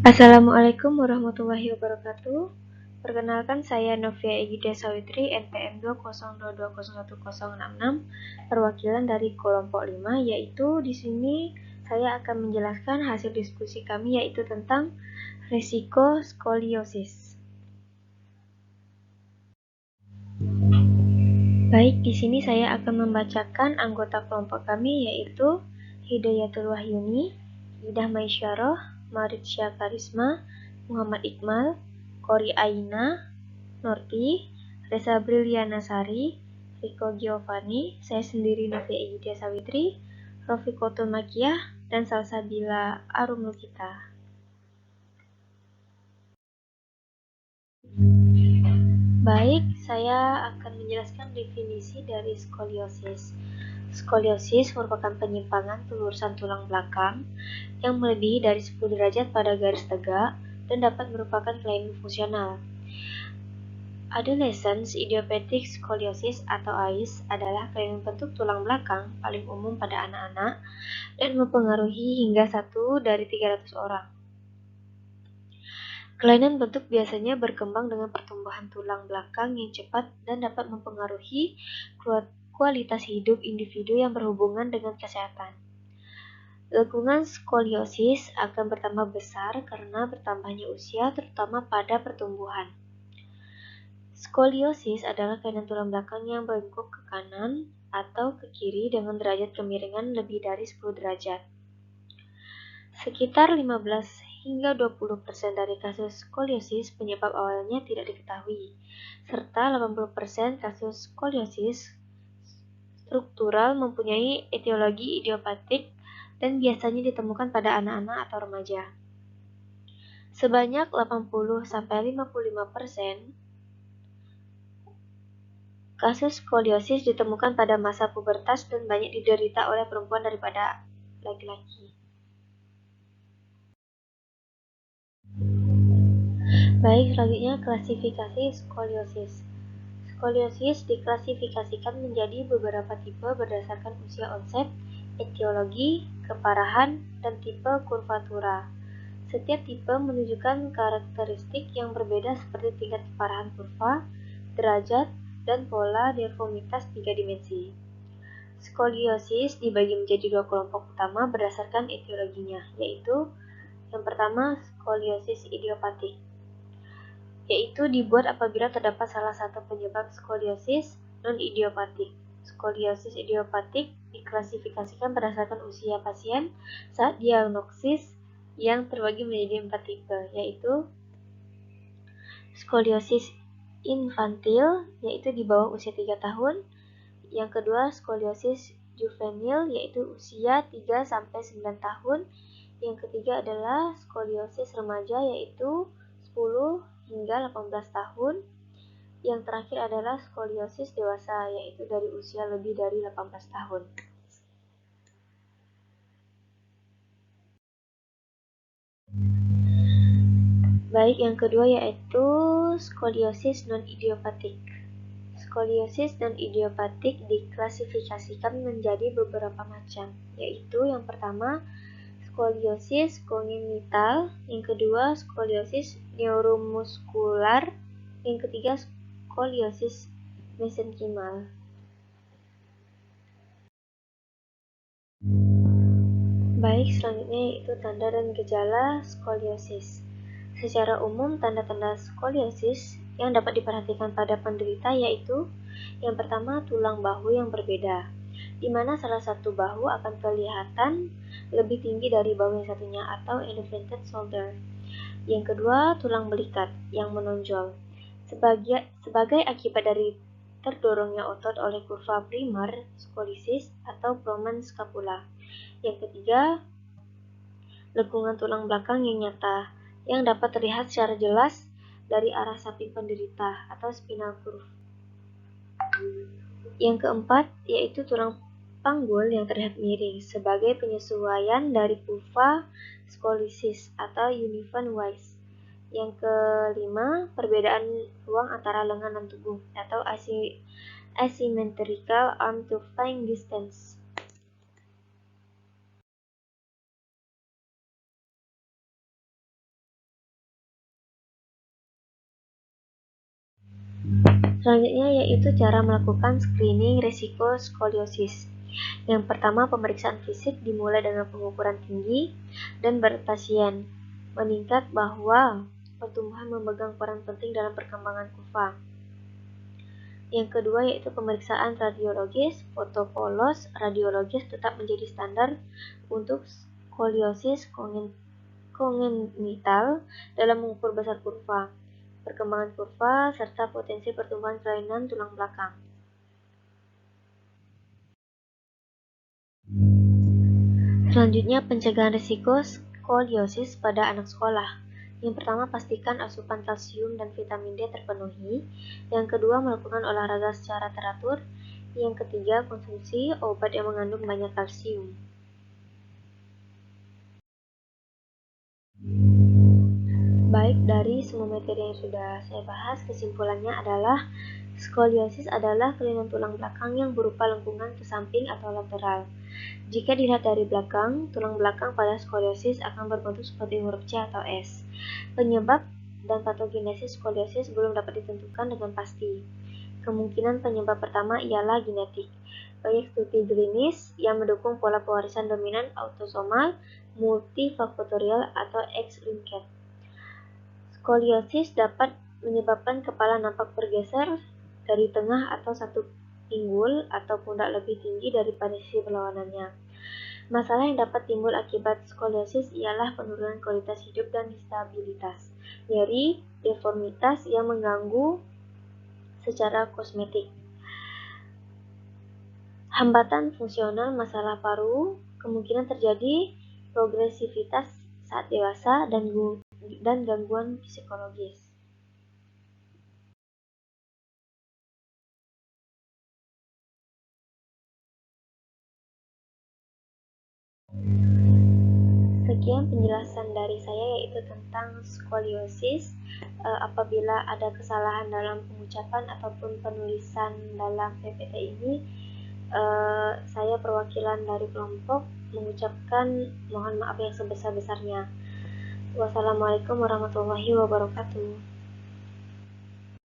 Assalamualaikum warahmatullahi wabarakatuh. Perkenalkan, saya Novia Egida Sawitri, NPM 202201066, perwakilan dari kelompok 5, yaitu di sini saya akan menjelaskan hasil diskusi kami, yaitu tentang risiko skoliosis. Baik, di sini saya akan membacakan anggota kelompok kami, yaitu Hidayatul Wahyuni, Idah Maisyarah, Maridsya Karisma, Muhammad Iqmal, Kori Aina, Norti, Reza Brilianasari, Riko Giovanni, saya sendiri Novia Egida Sawitri, Rofiqatul Makiyah, dan Salsabila Arumulkita. Baik, saya akan menjelaskan definisi dari skoliosis. Skoliosis merupakan penyimpangan pelurusan tulang belakang yang melebihi dari 10 derajat pada garis tegak dan dapat merupakan kelainan fungsional. Adolescent idiopathic scoliosis atau AIS adalah kelainan bentuk tulang belakang paling umum pada anak-anak dan mempengaruhi hingga 1 dari 300 orang. Kelainan bentuk biasanya berkembang dengan pertumbuhan tulang belakang yang cepat dan dapat mempengaruhi kualitas hidup individu yang berhubungan dengan kesehatan. Lekukan skoliosis akan bertambah besar karena bertambahnya usia, terutama pada pertumbuhan. Skoliosis adalah kelainan tulang belakang yang bengkok ke kanan atau ke kiri dengan derajat kemiringan lebih dari 10 derajat. Sekitar 15 hingga 20% dari kasus skoliosis penyebab awalnya tidak diketahui, serta 80% kasus skoliosis struktural mempunyai etiologi idiopatik dan biasanya ditemukan pada anak-anak atau remaja. Sebanyak 80-55% kasus skoliosis ditemukan pada masa pubertas dan banyak diderita oleh perempuan daripada laki-laki. Baik, selanjutnya klasifikasi skoliosis. Skoliosis diklasifikasikan menjadi beberapa tipe berdasarkan usia onset, etiologi, keparahan, dan tipe kurvatura. Setiap tipe menunjukkan karakteristik yang berbeda seperti tingkat keparahan kurva, derajat, dan pola deformitas 3 dimensi. Skoliosis dibagi menjadi 2 kelompok utama berdasarkan etiologinya, yaitu yang pertama skoliosis idiopatik, yaitu dibuat apabila terdapat salah satu penyebab skoliosis non-idiopatik. Skoliosis idiopatik diklasifikasikan berdasarkan usia pasien saat diagnosis yang terbagi menjadi 4 tipe, yaitu skoliosis infantil, yaitu di bawah usia 3 tahun. Yang kedua, skoliosis juvenil, yaitu usia 3-9 tahun. Yang ketiga adalah skoliosis remaja, yaitu 10 hingga 18 tahun. Yang terakhir adalah skoliosis dewasa, yaitu dari usia lebih dari 18 tahun. Baik, yang kedua yaitu skoliosis non-idiopatik. Skoliosis non-idiopatik diklasifikasikan menjadi beberapa macam, yaitu yang pertama skoliosis kongenital, yang kedua skoliosis neuromuskular, yang ketiga skoliosis mesenkimal. Baik, selanjutnya yaitu tanda dan gejala skoliosis. Secara umum, tanda-tanda skoliosis yang dapat diperhatikan pada penderita yaitu yang pertama, tulang bahu yang berbeda, di mana salah satu bahu akan kelihatan lebih tinggi dari bahu yang satunya atau elevated shoulder. Yang kedua, tulang belikat yang menonjol sebagai akibat dari terdorongnya otot oleh kurva primer skolisis atau promen scapula. Yang ketiga, lengkungan tulang belakang yang nyata yang dapat terlihat secara jelas dari arah samping penderita atau spinal curve. Yang keempat, yaitu tulang panggul yang terlihat miring sebagai penyesuaian dari kurva skolisis atau uneven waist. Yang kelima, perbedaan ruang antara lengan dan tubuh atau asymmetrical arm to flank distance. Selanjutnya yaitu cara melakukan screening risiko skoliosis. Yang pertama, pemeriksaan fisik dimulai dengan pengukuran tinggi dan berat pasien meningkat bahwa pertumbuhan memegang peran penting dalam perkembangan kurva. Yang kedua yaitu pemeriksaan radiologis. Foto polos radiologis tetap menjadi standar untuk skoliosis kongenital dalam mengukur besar kurva, perkembangan kurva, serta potensi pertumbuhan kelainan tulang belakang. Selanjutnya, pencegahan risiko skoliosis pada anak sekolah. Yang pertama, pastikan asupan kalsium dan vitamin D terpenuhi. Yang kedua, melakukan olahraga secara teratur. Yang ketiga, konsumsi obat yang mengandung banyak kalsium. Baik, dari semua materi yang sudah saya bahas, kesimpulannya adalah skoliosis adalah kelainan tulang belakang yang berupa lengkungan ke samping atau lateral. Jika dilihat dari belakang, tulang belakang pada skoliosis akan berbentuk seperti huruf C atau S. Penyebab dan patogenesis skoliosis belum dapat ditentukan dengan pasti. Kemungkinan penyebab pertama ialah genetik, baik studi klinis yang mendukung pola pewarisan dominan autosomal, multifaktorial, atau X-linked. Skoliosis dapat menyebabkan kepala nampak bergeser dari tengah atau satu pinggul atau pundak lebih tinggi daripada sisi berlawanannya. Masalah yang dapat timbul akibat skoliosis ialah penurunan kualitas hidup dan disabilitas, nyeri, deformitas yang mengganggu secara kosmetik, hambatan fungsional, masalah paru, kemungkinan terjadi progresivitas saat dewasa, dan gangguan psikologis. Sekian penjelasan dari saya yaitu tentang skoliosis. Apabila ada kesalahan dalam pengucapan ataupun penulisan dalam PPT ini, saya perwakilan dari kelompok mengucapkan mohon maaf yang sebesar-besarnya. Wassalamualaikum warahmatullahi wabarakatuh.